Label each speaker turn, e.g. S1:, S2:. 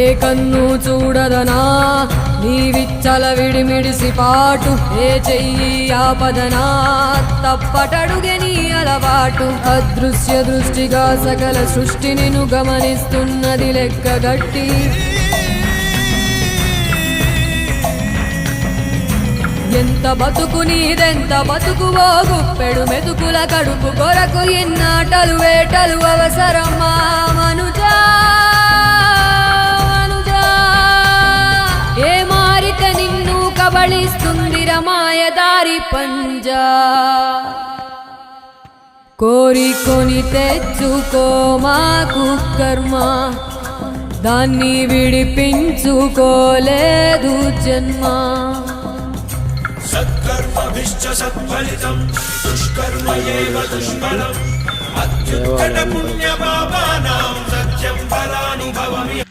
S1: ఏ కన్ను చూడదనా నీవిచ్చల విడిమిడిసి పాటు, ఏ చెయ్యి ఆపదనా తప్పటడుగే నీ అలవాటు. అదృశ్య దృష్టిగా సకల సృష్టిని ను గమనిస్తున్నది లెక్కగట్టి, ఎంత బతుకు నీదెంత బతుకువో గుప్పెడు మెతుకుల కడుపు కొరకు ఎన్నాటలు వేటలు అవసరమా మనుజా మనుజా. ఏ మారిక నిన్ను కబళిస్తుంది రమాయదారి పంజా. కోరికొని తెచ్చుకో మాకు కర్మ, దాన్ని విడిపించుకోలేదు జన్మ.
S2: సత్కర్మభిశ్చ సత్ఫలితం దుష్కర్మ ఏవ దుష్ఫలం. అత్యుత్కట పుణ్య పాపానాం సత్యం ఫలానుభవమిహ